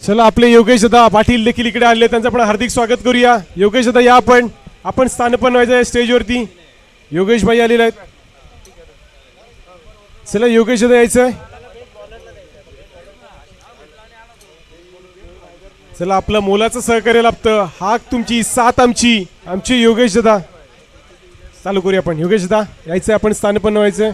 चला आपले योगेश दादा पाटील देखील इकडे आले, त्यांचं पण हार्दिक स्वागत करूया. योगेश दादा या आपण स्थानपन्न व्हायचं स्टेजवरती. योगेश भाई आलेले आहेत. चला योगेश दादा यायचंय. चला आपलं मोलाचं सहकार्य लाभतं. हाक तुमची साथ आमची, आमचे योगेश दादा. चालू करूया आपण. योगेश दादा यायचंय, आपण स्थानपन्न व्हायचंय.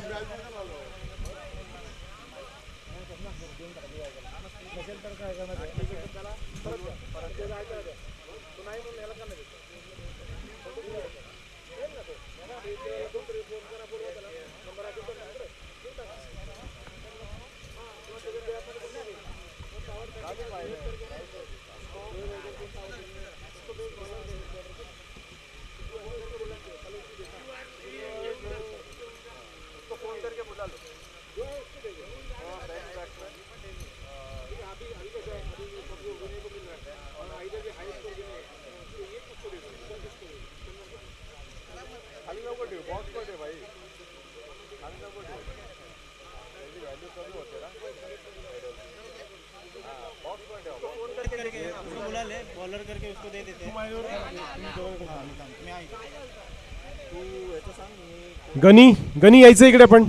गणी गणी यायचं इकडे पण.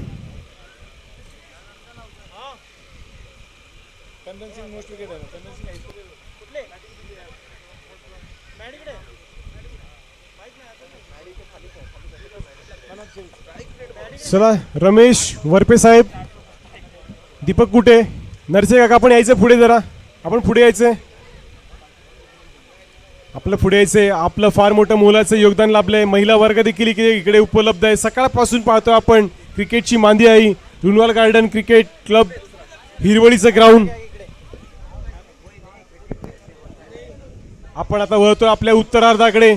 चला रमेश वरपे साहेब, दीपक कुठे, नरसे काका आपण यायचं पुढे जरा. आपण पुढे यायचंय, आपलं पुढे यायचंय. आपलं फार मोठं मोलाचं योगदान लाभलंय. महिला वर्ग देखील इकडे उपलब्ध आहे. सकाळपासून पाहतो आपण क्रिकेटची मांदी आई, रुनवाल गार्डन क्रिकेट क्लब, हिरवळीचं ग्राउंड. आपण आता वळतो आपल्या उत्तरार्धाकडे.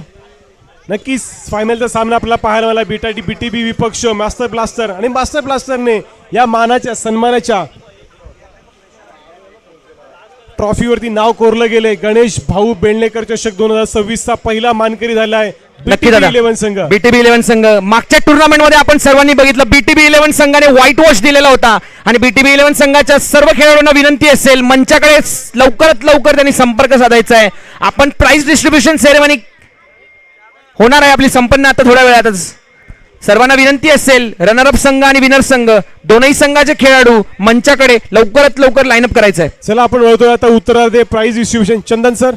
नक्कीच फायनलचा सामना आपल्याला पाहायला मला बीटीबी विपक्ष मास्टर ब्लास्टर, आणि मास्टर ब्लास्टरने या मानाच्या सन्मानाच्या ट्रॉफीवरती नाव कोरलं गेले. गणेश भाऊ बेंडलेकर चषक 2026 चा पहिला मानकरी झाला आहे बीटीबी 11 संघ. बीटीबी 11 संघ मागच्या टुर्नामेंट मध्ये आपण सर्वांनी बघितलं, बीटीबी 11 संघाने व्हाईट वॉश दिलेला होता. आणि बीटीबी 11 संघाच्या सर्व खेळाडूंना विनंती असेल, मंचाकडे लवकरात लवकर त्यांनी संपर्क साधायचा आहे. आपण प्राइस डिस्ट्रीब्युशन सेरेमनी होणार आहे आपली संपन्न आता थोड्या वेळातच. सर्वांना विनंती असेल, रनरअप संघ आणि विनर संघ दोनही संघाचे खेळाडू मंचाकडे लवकरात लवकर लाईनअप करायचं आहे. चला आपण वळतोय आता उत्तरार्धे प्राइस डिस्ट्रीब्युशन. चंदन सर.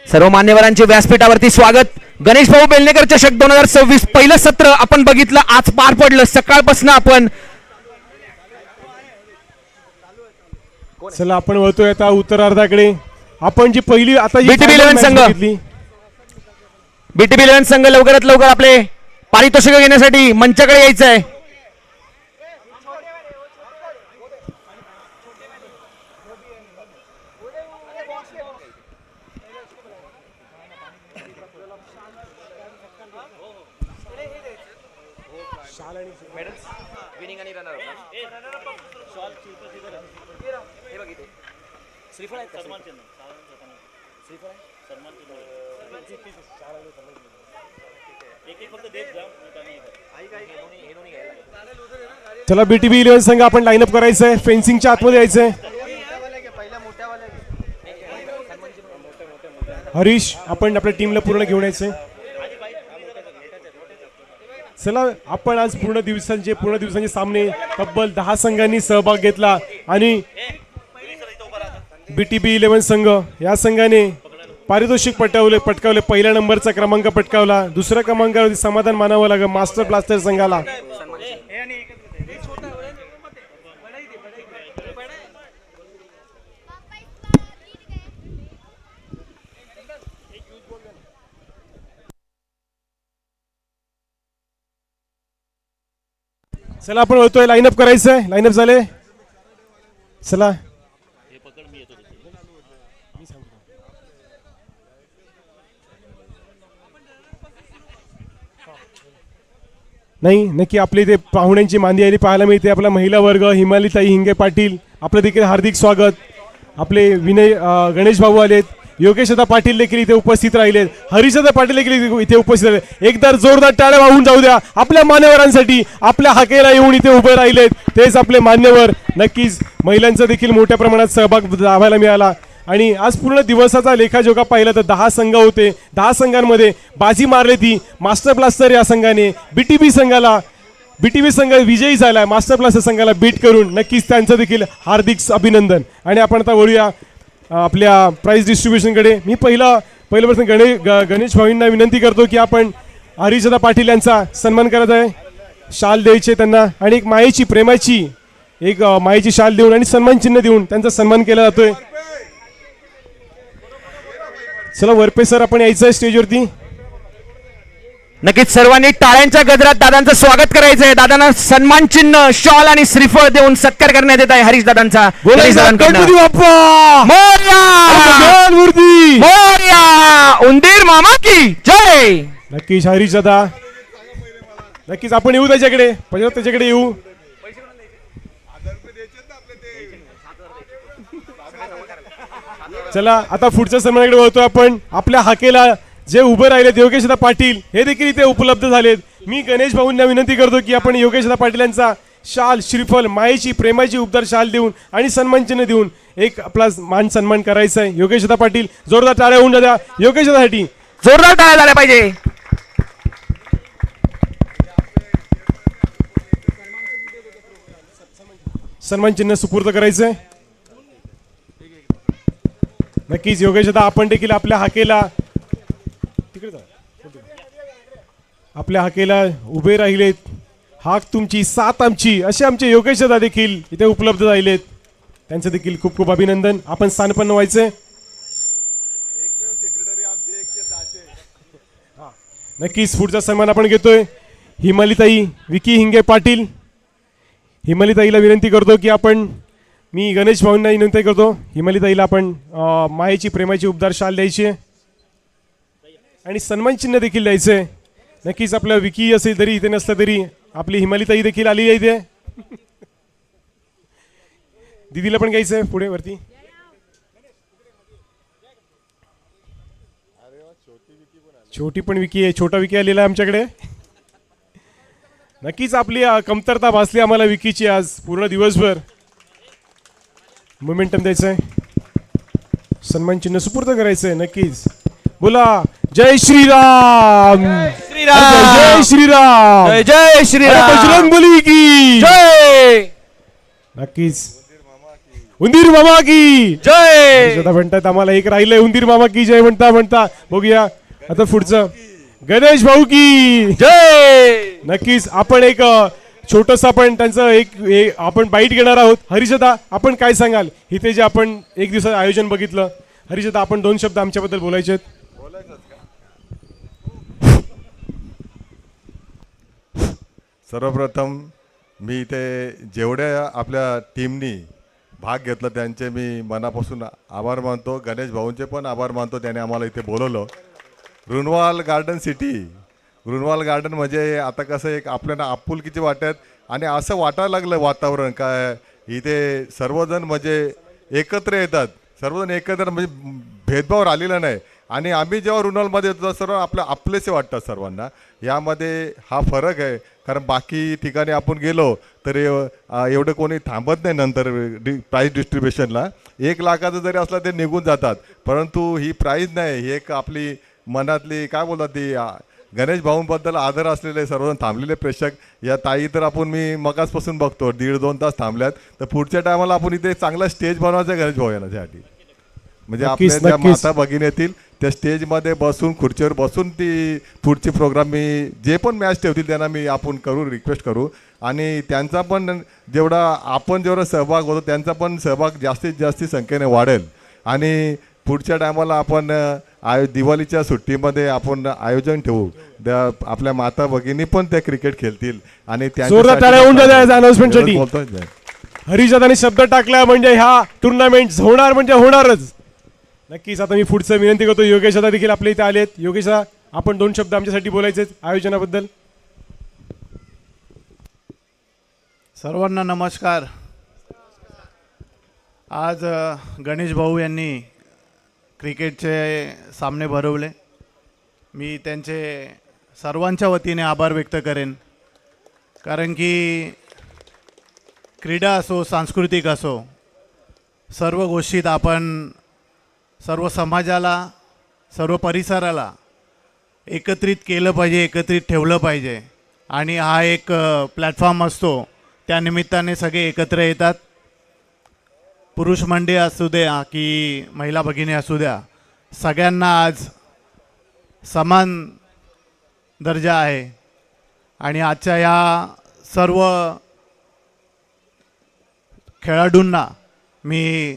सर्व मान्यवरांचे व्यासपीठावरती स्वागत. गणेश भाऊ बेलनेकर चषक 2026 पहिलं सत्र आपण बघितलं, आज पार पडलं. सकाळपासून आपण चला आपण वळतोय आता उत्तरार्धाकडे. आपण जी पहिली आता बीटीबी 11 संघ, बीटीबी 11 संघ लवकरात लवकर आपले पारितोषिक घेण्यासाठी मंचाकडे यायचं आहे. चला बीटीबी 11 संघ आपण लाईनअप करायचंय. फेन्सिंगच्या आतमध्ये यायचंय. हरीश आपण आपल्या टीमला पूर्ण घेऊन यायचंय. चला आपण आज पूर्ण दिवसांचे सामने तब्बल 10 संघांनी सहभाग घेतला. आणि बीटीबी 11 संघ या संघाने पारितोषिक पटकावले. पहिल्या नंबरचा क्रमांक पटकावला. दुसऱ्या क्रमांकावरती समाधान मानावं लागेल मास्टर ब्लास्टर संघाला. चला आपण वळतोय, लाईनअप करायचंय. लाईनअप झाले. चला नाही नक्की आपली ते पाहुण्यांची मांदी आली पाहायला मिळते. आपला महिला वर्ग हिमालीताई हिंगे पाटील आपलं देखील हार्दिक स्वागत. आपले गणेश भाऊ आलेत, योगेशदा पाटील देखील इथे उपस्थित राहिलेत, हरीशदा पाटील देखील इथे उपस्थित राहिले. एकदा जोरदार टाळ्या वाहून जाऊ द्या आपल्या मान्यवरांसाठी. आपल्या हाकेला येऊन इथे उभे राहिलेत तेच आपले मान्यवर. नक्कीच महिलांचा देखील मोठ्या प्रमाणात सहभाग लाभायला मिळाला. आणि आज पूर्ण दिवसाचा लेखाजोखा पाहिला तर 10 संघ होते. 10 संघांमध्ये बाजी मारली ती मास्टर ब्लास्टर या संघाने. बीटीबी संघ विजयी झाला मास्टर ब्लास्टर संघाला बीट करून. नक्कीच त्यांचं देखील हार्दिक अभिनंदन. आणि आपण आता वळूया आपल्या प्राइज डिस्ट्रीब्युशनकडे. मी पहिल्यापासून गणेश भाऊंना विनंती करतो की आपण हरीशदा पाटील यांचा सन्मान करत आहे. शाल द्यायचे त्यांना आणि एक मायेची प्रेमाची मायेची शाल देऊन आणि सन्मान चिन्ह देऊन त्यांचा सन्मान केला जातोय. चला वरपे सर आपण यायचं आहे स्टेजवरती. नक्कीच सर्वांनी टाळ्यांच्या गजरात दादांचं स्वागत करायचं आहे. दादांना सन्मान चिन्ह शॉल आणि श्रीफळ देऊन सत्कार करण्यात येत आहे हरीश दादांचा. गणपती बाप्पा मूर्ती मोरया उंदीर मामा की जय. नक्कीच हरीश दादा नक्कीच आपण येऊ त्याच्याकडे येऊ. चला आता पुढच्या सन्मानाकडे वळतो आपण. आपल्या हाकेला जे उभे राहिलेत योगेशदा पाटील हे देखील इथे उपलब्ध झालेत. मी गणेश भाऊंना विनंती करतो की आपण योगेशदा पाटील यांचा शाल श्रीफल मायेची प्रेमाची उबदार शाल देऊन आणि सन्मान चिन्ह देऊन एक आपला मान सन्मान करायचा आहे. योगेशदा पाटील जोरदार टाळ्या होऊन द्या योगेशदासाठी. जोरदार टाळ्या झाल्या पाहिजे. सन्मान चिन्ह सुपूर्द करायचंय. नक्कीच योगेशदा आपण देखील आपल्या हाकेला उभे राहिलेत. हाक तुमची साथ आमची असे आमचे योगेशदा देखील इथे उपलब्ध राहिलेत. त्यांचं देखील खूप खूप अभिनंदन. आपण स्थानपन्न व्हायचंय. नक्कीच पुढचा सन्मान आपण घेतोय हिमालीताई विकी हिंगे पाटील. हिमालीताईला विनंती करतो की आपण मी गणेश भाऊंना विनंती करतो हिमालीताईला आपण मायेची प्रेमाची उबदार शाल द्यायची आणि सन्मान चिन्ह देखील द्यायचंय. नक्कीच आपलं विकी असेल तरी इथे नसलं तरी आपली हिमालीताई देखील आली आहे इथे. दीदीला पण घ्यायचंय पुढे वरती. छोटी पण विकी आहे. छोटा विकी आलेला आहे आमच्याकडे. नक्कीच आपली कमतरता भासली आम्हाला विकीची आज पूर्ण दिवसभर. मोमेंटम द्यायचंय सन्मान चिन्ह सुपूर्द करायचंय. नक्कीच बोला जय श्रीराम जय श्रीराम जय श्रीराम बजरंगबली की जय. नक्कीच उंदीर मामा की जय. म्हणतात आम्हाला एक राहिलंय उंदीर मामा की जय म्हणता बघूया आता पुढचं. गणेश भाऊ की जय. नक्कीच आपण एक छोटस आपण त्यांचं एक आपण बाईट घेणार आहोत. हरीशदा आपण काय सांगाल इथे जे आपण एक दिवसाचं आयोजन बघितलं. हरीशदा आपण 2 शब्द आमच्याबद्दल बोलायचे आहेत. सर्वप्रथम मी इथे जेवढ्या आपल्या टीमनी भाग घेतला त्यांचे मी मनापासून आभार मानतो. गणेश भाऊंचे पण आभार मानतो त्याने आम्हाला इथे बोलवलं. Runwal garden city Runwal garden म्हणजे आता कसं एक आपल्याला आपुलकीची वाटत आणि असं वाटायला लागलं वातावरण काय इथे सर्वजण म्हणजे एकत्र येतात. सर्वजण एकत्र म्हणजे भेदभाव राहिलेला नाही. आणि आम्ही जेव्हा रुनवालमध्ये येतो सर्व आपलेसे वाटतात सर्वांना. यामध्ये हा फरक आहे. कारण बाकी ठिकाणी आपण गेलो तर एवढं कोणी थांबत नाही. नंतर प्राईज डिस्ट्रीब्युशनला 1 लाखाचं जरी असलं ते निघून जातात. परंतु ही प्राईज नाही. ही एक आपली मनातली काय बोलतात ती गणेश भाऊंबद्दल आदर असलेले सर्वजण थांबलेले प्रेक्षक. या ताई तर आपण मी मगासपासून बघतो 1.5-2 तास थांबल्यात. तर पुढच्या टायमाला आपण इथे चांगला स्टेज बनवायचा गणेश भाऊ यांना त्यासाठी. म्हणजे आपल्या ज्या माता भगिनी येतील त्या स्टेजमध्ये बसून खुर्चीवर बसून ती पुढची प्रोग्राम मी जे पण मॅच ठेवतील त्यांना मी आपण रिक्वेस्ट करू. आणि त्यांचा पण जेवढा सहभाग होतो त्यांचा पण सहभाग जास्तीत जास्त संख्येने वाढेल. आणि पुढच्या टायमाला आपण दिवाळीच्या सुट्टीमध्ये आपण आयोजन ठेवू. आपल्या माता भगिनी पण त्या क्रिकेट खेळतील आणि अनाउन्समेंटसाठी हरीशदाने शब्द टाकला म्हणजे ह्या टुर्नामेंट होणार म्हणजे होणारच. नक्कीच आता मी पुढचं विनंती करतो योगेशदा देखील आपल्या इथे आलेत. योगेशदा आपण 2 शब्द आमच्यासाठी बोलायचे आयोजनाबद्दल. सर्वांना नमस्कार. आज गणेश भाऊ यांनी क्रिकेटचे सामने भरवले. मी त्यांचे सर्वांच्या वतीने आभार व्यक्त करेन, कारण की क्रीडा असो सांस्कृतिक असो सर्व गोष्टीत आपण सर्व समाजाला सर्व परिसराला एकत्रित केलं पाहिजे, एकत्रित ठेवलं पाहिजे. आणि हा एक प्लॅटफॉर्म असतो, त्या निमित्ताने सगळे एकत्र येतात. पुरुष मंडळी असू द्या की महिला भगिनी असू द्या, सगळ्यांना आज समान दर्जा आहे. आणि आजच्या या सर्व खेळाडूंना मी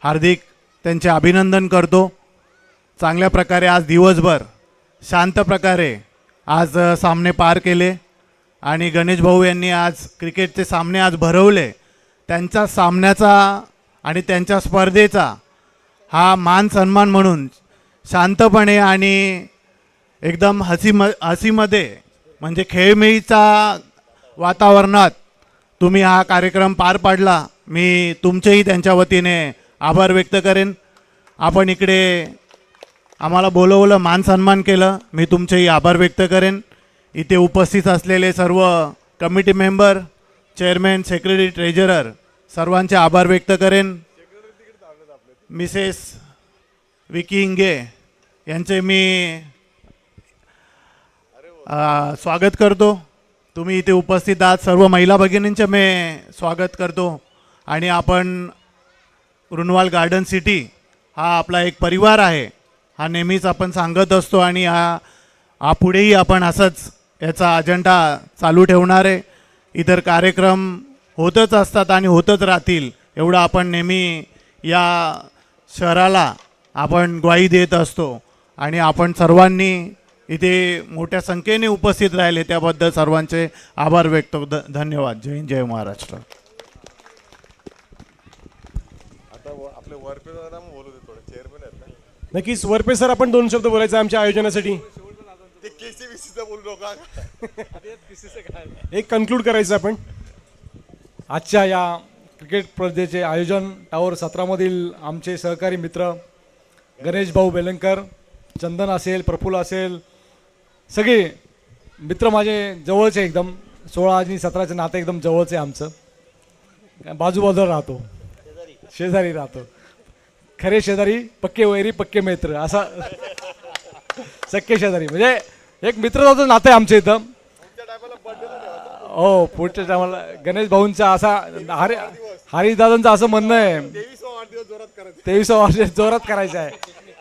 हार्दिक त्यांचे अभिनंदन करतो. चांगल्या प्रकारे आज दिवसभर शांत प्रकारे आज सामने पार केले आणि गणेश भाऊ यांनी आज क्रिकेटचे सामने आज भरवले. त्यांच्या सामन्याचा आणि त्यांच्या स्पर्धेचा हा मान सन्मान म्हणून शांतपणे आणि एकदम हसीमध्ये म्हणजे खेळमेळीचा वातावरणात तुम्ही हा कार्यक्रम पार पाडला. मी तुमचेही त्यांच्या वतीने आभार व्यक्त करेन. आपण इकडे आम्हाला बोलवलं, मान सन्मान केलं, मी तुमचेही आभार व्यक्त करेन. इथे उपस्थित असलेले सर्व committee member, chairman, secretary, treasurer सर्वांचे आभार व्यक्त करेन. मिसेस विकी इंगे यांचे मी स्वागत करतो. तुम्ही इथे उपस्थित आहात सर्व महिला भगिनींचे मी स्वागत करतो. आणि आपण रुनवाल गार्डन सिटी हा आपला एक परिवार आहे, हा नेहमीच आपण सांगत असतो. आणि हा पुढेही आपण असंच याचा अजेंडा चालू ठेवणार आहे. इतर कार्यक्रम होतच असतात आणि होतच राहतील, एवढं आपण नेहमी या शहराला आपण ग्वाही देत असतो. आणि आपण सर्वांनी इथे मोठ्या संख्येने उपस्थित राहिले त्याबद्दल सर्वांचे आभार व्यक्त धन्यवाद. जय हिंद, जय महाराष्ट्र. आपले वरपे बोलू दे थोडे, चेअरमॅन आहेत ना. नक्कीच वरपे सर, आपण 2 शब्द बोलायचं आमच्या आयोजनासाठी. ते केसीबीसीचं बोलू नका. एक कन्क्लूड करायचं आपण. आजच्या या क्रिकेट स्पर्धेचे आयोजन टावर 17मधील आमचे सहकारी मित्र गणेश भाऊ बेलंकर, चंदन असेल, प्रफुल्ल असेल, सगळे मित्र माझे जवळचे, एकदम 16 आणि 17चे नाते एकदम जवळचे आमचं. बाजूबाजूला राहतो, शेजारी राहतो, खरे शेजारी, पक्के वैरी, पक्के मित्र, असा सख्खे शेजारी, म्हणजे एक मित्राचं नातं आहे आमच्या इथं. हो, पुढच्या टायमाला गणेश भाऊंचा असा हरिदादांचं असं म्हणणं आहे 23 वाढदिवस जोरात करायचा आहे.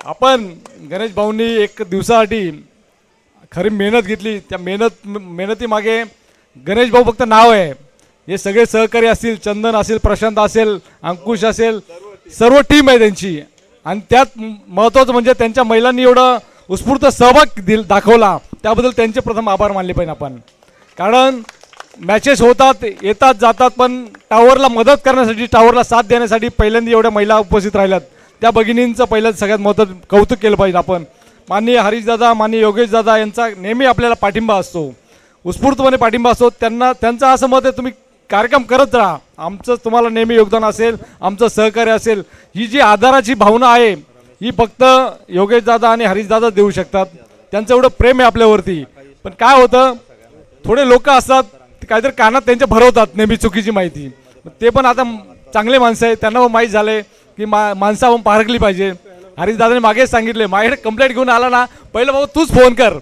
आपण गणेश भाऊंनी एक दिवसासाठी खरी मेहनत घेतली. त्या मेहनतीमागे गणेश भाऊ फक्त नाव आहे. हे सगळे सहकारी असतील, चंदन असेल, प्रशांत असेल, अंकुश असेल, सर्व टीम आहे त्यांची. आणि त्यात महत्त्वाचं म्हणजे त्यांच्या महिलांनी एवढं उत्स्फूर्त सहभाग दाखवला, त्याबद्दल त्यांचे प्रथम आभार मानले पाहिजे आपण. कारण मॅचेस होतात, येतात जातात, पण टावरला मदत करण्यासाठी, टावरला साथ देण्यासाठी पहिल्यांदा एवढ्या महिला उपस्थित राहिल्यात. त्या भगिनींचं पहिलं सगळ्यात महत्त्वाचं कौतुक केलं पाहिजे आपण. माननीय हरीशदादा, माननीय योगेशदादा यांचा नेहमी आपल्याला पाठिंबा असतो, उत्स्फूर्तपणे पाठिंबा असतो. त्यांचं असं मत आहे, तुम्ही कार्यक्रम करत राहा, आमचं तुम्हाला नेहमी योगदान असेल, आमचं सहकार्य असेल. ही जी आधाराची भावना आहे ही फक्त योगेशदादा आणि हरीशदादा देऊ शकतात. त्यांचं एवढं प्रेम आहे आपल्यावरती. पण काय होतं, थोडे लोक असतात काहीतरी कानात त्यांच्या भरवतात नेहमी चुकीची माहिती. ते पण आता चांगले माणसं आहेत, त्यांना माहीत झाले की माणसं आपण पारखली पाहिजे. हरीशदादाने मागेच सांगितले, माझ्याकडे कंप्लेंट घेऊन आला ना, पहिलं भाऊ तूच फोन कर,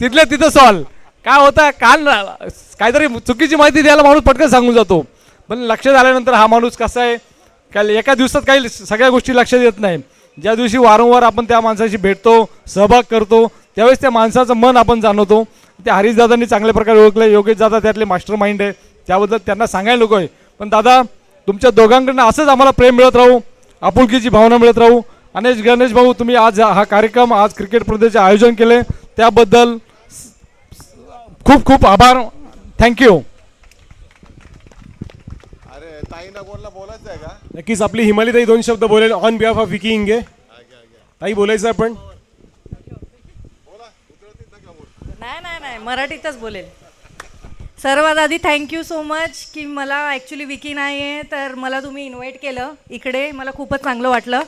तिथल्या तिथं सॉल्व. काय होतं, काहीतरी चुकीची माहिती द्यायला माणूस पटकन सांगून जातो, पण लक्षात आल्यानंतर हा माणूस कसा आहे, काय एका दिवसात काही सगळ्या गोष्टी लक्षात येत नाही. ज्या दिवशी वारंवार आपण त्या माणसाशी भेटतो, सहभाग करतो, त्यावेळेस त्या माणसाचं मन आपण जाणवतो. त्या हरीशदादांनी चांगल्या प्रकारे ओळखलं. योगेशदादा त्यातले मास्टर माइंड आहे, त्याबद्दल त्यांना सांगायला नको आहे. पण दादा, तुमच्या दोघांकडनं असंच आम्हाला प्रेम मिळत राहू, आपुलकीची भावना मिळत राहू. आणि गणेश भाऊ, तुम्ही आज हा कार्यक्रम, आज क्रिकेट स्पर्धेचे आयोजन केले, त्याबद्दल खूप खूप आभार. थँक्यू. अरे ताईंना कोणला बोलायचं आहे का? नक्कीच आपली हिमाली ताई 2 शब्द बोलेल ऑन बिहाफ ऑफ विकी इंगे. ताई बोलायचं आपण. नाही, मराठीतच बोलेल. सर्वात आधी थँक्यू सो मच की मला ॲक्च्युली विकी नाही आहे, तर मला तुम्ही इन्व्हाइट केलं इकडे, मला खूपच चांगलं वाटलं.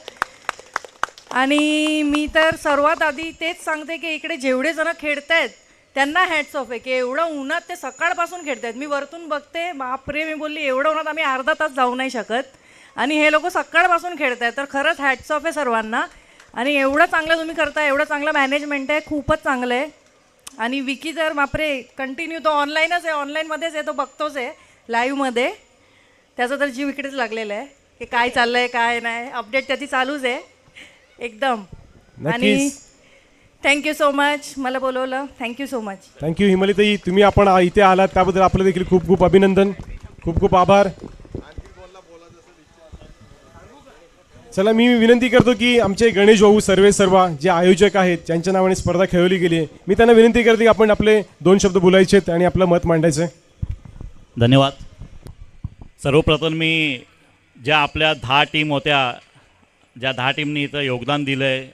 आणि मी तर सर्वात आधी तेच सांगते की इकडे जेवढे जण खेळतायत त्यांना हॅट्स ऑफ आहे की एवढं उन्हात ते सकाळपासून खेळतायत. मी वरतून बघते, बापरे, मी बोलली एवढं उन्हात आम्ही अर्धा तास जाऊ नाही शकत आणि हे लोक सकाळपासून खेळतायत. तर खरंच हॅट्स ऑफ आहे सर्वांना. आणि एवढं चांगलं तुम्ही करताय, एवढं चांगलं मॅनेजमेंट आहे, खूपच चांगलं आहे. आणि विकी तर बापरे कंटिन्यू तो ऑनलाईनच आहे, ऑनलाईनमध्येच आहे, तो बघतोच आहे लाईव्हमध्ये. त्याचा तर जीव इकडेच लागलेला आहे की काय चाललं आहे काय नाही, अपडेट त्याची चालूच आहे एकदम. आणि नक्कीच. थँक्यू सो मच, मला बोलवलं, थँक्यू सो मच. थँक्यू हिमालीताई, तुम्ही आपण इथे आलात त्याबद्दल आपलं देखील खूप खूप अभिनंदन, खूप खूप आभार. चला मी विनंती करतो की आमचे गणेश भाऊ सर्व जे आयोजक आहेत ज्यांच्या नावाने स्पर्धा खेळवली गेली आहे, मी त्यांना विनंती करते की आपण आपले 2 शब्द बोलायचे आहेत आणि आपलं मत मांडायचं आहे. धन्यवाद. सर्वप्रथम मी ज्या आपल्या 10 टीम होत्या, ज्या 10 टीमनी इथं योगदान दिलं आहे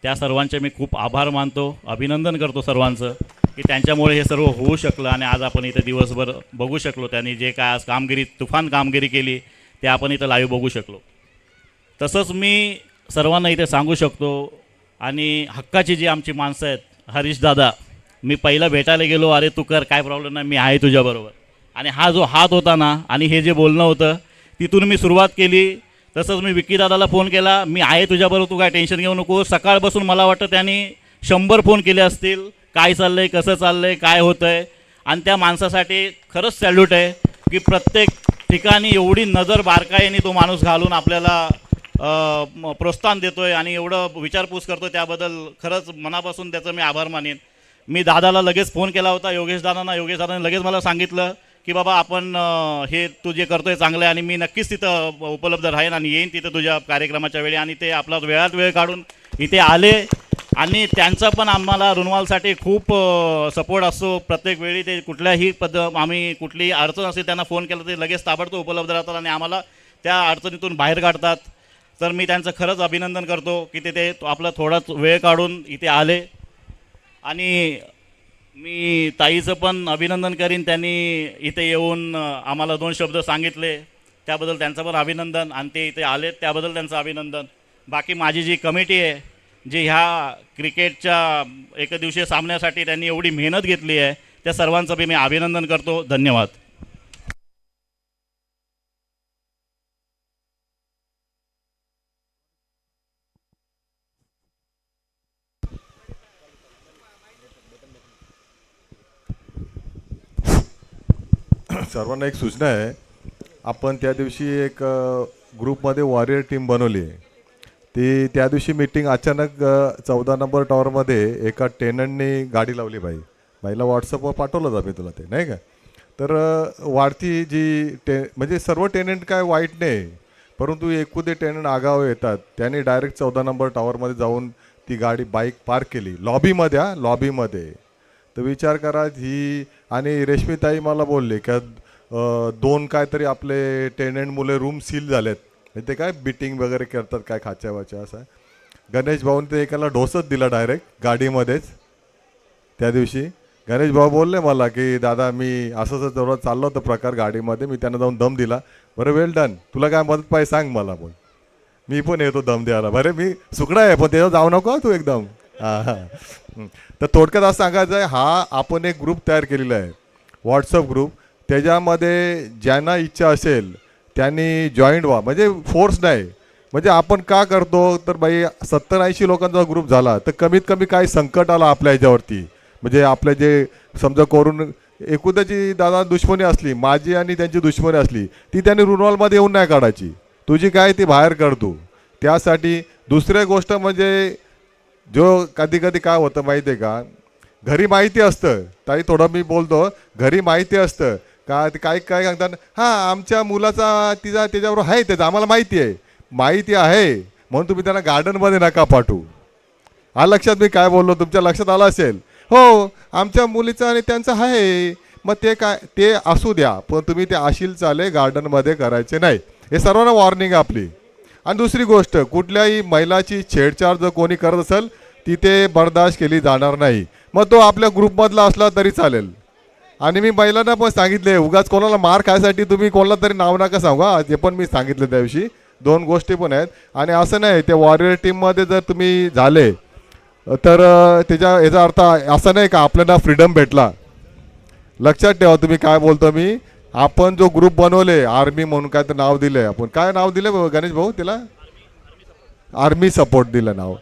त्या सर्वांचे मी खूप आभार मानतो, अभिनंदन करतो सर्वांचं की त्यांच्यामुळे हे सर्व होऊ शकलं आणि आज आपण इथं दिवसभर बघू शकलो. त्यांनी जे काय आज तुफान कामगिरी केली ते आपण इथं लाईव्ह बघू शकलो. तसंच मी सर्वांना इथे सांगू शकतो आणि हक्काची जी आमची माणसं आहेत, हरीश दादा, मी पहिला भेटायला गेलो, अरे तू कर, काय प्रॉब्लेम नाही, मी आहे तुझ्याबरोबर. आणि हा जो हात होता ना आणि हे जे बोलणं होतं तिथून मी सुरुवात केली. तसंच मी विकी दादाला फोन केला, मी आहे तुझ्याबरोबर, तू काय टेन्शन घेऊ नको. सकाळपासून मला वाटतं त्यांनी 100 फोन केले असतील, काय चाललं आहे, कसं चाललं आहे, काय होतं आहे. आणि त्या माणसासाठी खरंच सॅल्यूट आहे की प्रत्येक ठिकाणी एवढी नजर बारकाईने तो माणूस घालून आपल्याला प्रोत्साहन देतो आहे आणि एवढं विचारपूस करतो, त्याबद्दल खरंच मनापासून त्याचं मी आभार मानेन. मी दादाला लगेच फोन केला होता, योगेश दादाने लगेच मला सांगितलं की बाबा आपण हे तू जे करतोय चांगलं आहे आणि मी नक्कीच तिथं उपलब्ध राहीन आणि येईन तिथं तुझ्या कार्यक्रमाच्या वेळी. आणि ते आपला वेळात वेळ काढून इथे आले आणि त्यांचा पण आम्हाला रुनवालसाठी खूप सपोर्ट असतो. प्रत्येक वेळी ते कुठल्याही आम्ही कुठलीही अडचण असेल त्यांना फोन केला ते लगेच ताबडतोब उपलब्ध राहतात आणि आम्हाला त्या अडचणीतून बाहेर काढतात. तर मी त्यांचं खरंच अभिनंदन करतो की ते आपला थोडाच वेळ काढून इथे आले. आणि मी ताईचं पण अभिनंदन करीन, त्यांनी इथे येऊन आम्हाला 2 शब्द सांगितले त्याबद्दल त्यांचं पण अभिनंदन आणि ते इथे आलेत त्याबद्दल त्यांचं अभिनंदन. बाकी माझी जी कमिटी आहे जी ह्या क्रिकेटच्या एकदिवसीय सामन्यासाठी त्यांनी एवढी मेहनत घेतली आहे त्या सर्वांचं बी मी अभिनंदन करतो. धन्यवाद. सर्वांना एक सूचना आहे, आपण त्या दिवशी एक ग्रुपमध्ये वॉरियर टीम बनवली आहे. ती त्या दिवशी मीटिंग अचानक 14 नंबर टॉवरमध्ये एका टेनंटनी गाडी लावली बाईला व्हॉट्सअपवर पाठवलं जातं तुला ते नाही का. तर वाढती जी म्हणजे सर्व टेनंट काय वाईट नाही, परंतु एकुदे टेनंट आगाव येतात. त्यांनी डायरेक्ट 14 नंबर टॉवरमध्ये जाऊन ती बाईक पार्क केली लॉबीमध्ये. तर विचार करा ही. आणि रेश्मीताई मला बोलले का 2 काहीतरी आपले टेनंट मुले रूम सील झालेत, ते काय बिटिंग वगैरे करतात काय खाच्या असं. गणेश भाऊने ते एकाला ढोसच दिला डायरेक्ट गाडीमध्येच. त्या दिवशी गणेश भाऊ बोलले मला की दादा मी असंच जोरात चाललो होतं प्रकार गाडीमध्ये, मी त्यांना जाऊन दम दिला. बरं वेल डन, तुला काय मदत पाहिजे सांग मला, बोल मी पण येतो दम द्यायला. बरं मी सुकडा आहे पण त्याच्यावर जाऊ नको तू एकदम. तर थोडक्यात असं सांगायचं आहे, हा आपण एक ग्रुप तयार केलेला आहे व्हॉट्सअप ग्रुप. त्याच्यामध्ये ज्यांना इच्छा असेल त्यांनी जॉईंट व्हा, म्हणजे फोर्स नाही. म्हणजे आपण का करतो तर बाई 70-80 लोकांचा ग्रुप झाला तर कमीत कमी काय संकट आला आपल्या ह्याच्यावरती, म्हणजे आपले जे समजा करून एकुदाची दादा दुश्मनी असली, माझी आणि त्यांची दुश्मनी असली, ती त्यांनी रुनवालमध्ये येऊन नाही काढायची, तुझी काय ती बाहेर काढतो. त्यासाठी दुसरी गोष्ट म्हणजे जो कधी कधी काय होतं माहिती आहे का, घरी माहिती असतं, ताई थोडं मी बोलतो, घरी माहिती असतं का ते काय काय सांगतात, हां आमच्या मुलाचा त्याच्याबरोबर आहे, त्याचं आम्हाला माहिती आहे म्हणून तुम्ही त्यांना गार्डनमध्ये नका पाठवू. हा लक्षात मी काय बोललो तुमच्या लक्षात आलं असेल. हो आमच्या मुलीचं आणि त्यांचं आहे, मग ते काय ते असू द्या, पण तुम्ही ते आशील चाले गार्डनमध्ये करायचे नाही. हे सर्वांना वॉर्निंग आपली. आणि दुसरी गोष्ट, कुठल्याही महिलाची छेडछाड जर कोणी करत असेल तिथे बर्दाश्त केली जाणार नाही, मग तो आपल्या ग्रुपमधला असला तरी चालेल. आणि मी महिलांना पण सांगितले, उगाच कोणाला मार खायसाठी तुम्ही कोणाला तरी नाव नका सांगा, ते पण मी सांगितलं त्या दिवशी. दोन गोष्टी पण आहेत. आणि असं नाही ते वॉरियर टीममध्ये जर तुम्ही झाले तर याचा अर्थ असा नाही का आपल्याला फ्रीडम भेटला. लक्षात ठेवा तुम्ही काय बोलतो मी. आपण जो ग्रुप बनवले आर्मी म्हणून काय तर नाव दिलंय, आपण काय नाव दिलं गणेश भाऊ त्याला? आर्मी सपोर्ट दिलं नाव.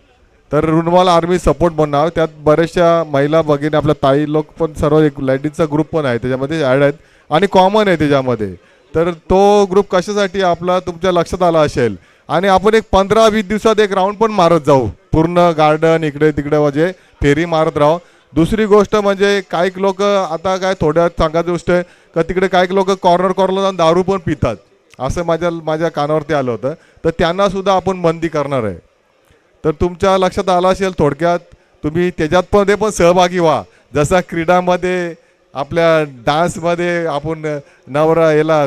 तर रुणवाल आर्मी सपोर्ट बनणार. त्यात बऱ्याचशा महिला भगिनी आपल्या ताई लोक पण सर्व एक लेडीजचा ग्रुप पण आहे त्याच्यामध्ये ॲड आहेत आणि कॉमन आहे त्याच्यामध्ये. तर तो ग्रुप कशासाठी आपला तुमच्या लक्षात आला असेल. आणि आपण एक 15-20 दिवसात एक राऊंड पण मारत जाऊ पूर्ण गार्डन इकडे तिकडे म्हणजे फेरी मारत राहू. दुसरी गोष्ट म्हणजे काही लोक आता काय थोड्या सांगायची गोष्ट आहे का तिकडे काही लोक कॉर्नरला जाऊन दारू पण पितात असं माझ्या कानावरती आलं होतं. तर त्यांना सुद्धा आपण बंदी करणार आहे. तर तुमच्या लक्षात आलं असेल थोडक्यात तुम्ही त्याच्यात पण सहभागी व्हा. जसा क्रीडामध्ये आपल्या डान्समध्ये आपण नवरा याला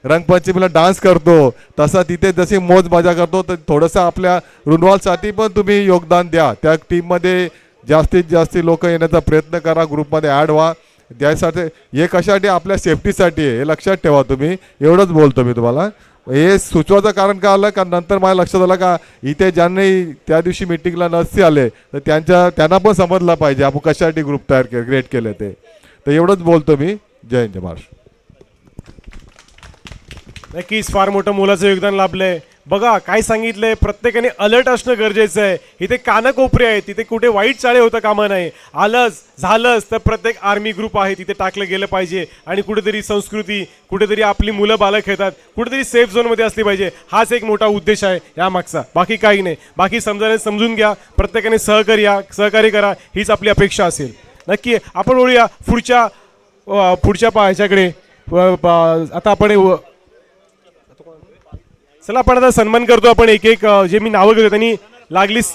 रंगपंचमीला डान्स करतो तसा तिथे जशी मौज मजा करतो तर थोडंसं आपल्या रुणवालसाठी पण तुम्ही योगदान द्या. त्या टीममध्ये जास्तीत जास्त लोक येण्याचा प्रयत्न करा. ग्रुपमध्ये ॲड व्हा. त्यासाठी हे कशासाठी आपल्या सेफ्टीसाठी आहे हे लक्षात ठेवा तुम्ही. एवढंच बोलतो मी तुम्हाला. हे सुचवायचं कारण का आलं का नंतर माझ्या लक्षात आलं का इथे ज्यांनी त्या दिवशी मिटिंगला नसते आले तर त्यांना पण समजलं पाहिजे आपण कशासाठी ग्रुप तयार क्रिएट केले ते. तर एवढंच बोलतो मी. जय हिंद जय महाराष्ट्र. नक्कीच फार मोठं मोलाचं योगदान लाभलंय. बघा काय सांगितलंय, प्रत्येकाने अलर्ट असणं गरजेचं आहे. इथे कानकोपरे आहेत, तिथे कुठे वाईट चाळे होता कामा नाही. झालंच तर प्रत्येक आर्मी ग्रुप आहे तिथे टाकलं गेलं पाहिजे. आणि कुठेतरी संस्कृती, कुठेतरी आपली मुलं बालक खेळतात, कुठेतरी सेफ झोनमध्ये असली पाहिजे. हाच एक मोठा उद्देश आहे यामागचा, बाकी काही नाही. बाकी समजून घ्या, प्रत्येकाने सहकार्य करा हीच आपली अपेक्षा असेल. नक्की आपण बोलूया पुढच्या ह्याच्याकडे. आता आपण चला आपण आता सन्मान करतो. आपण एक एक जे मी नावं घेतो त्यांनी लागलीच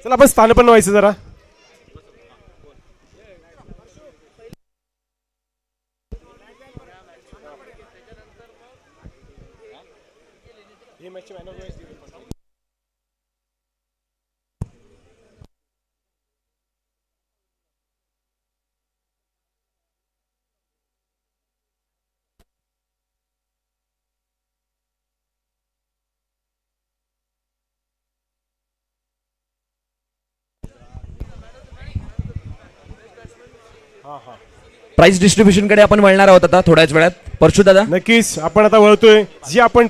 चला आपण स्थानपन्न व्हायचं जरा. प्राइस डिस्ट्रीब्युशन कडे आपण वळणार आहोत आता थोड्याच वेळात. परशु दादा नक्कीच आपण आता वळतोय. जी आपण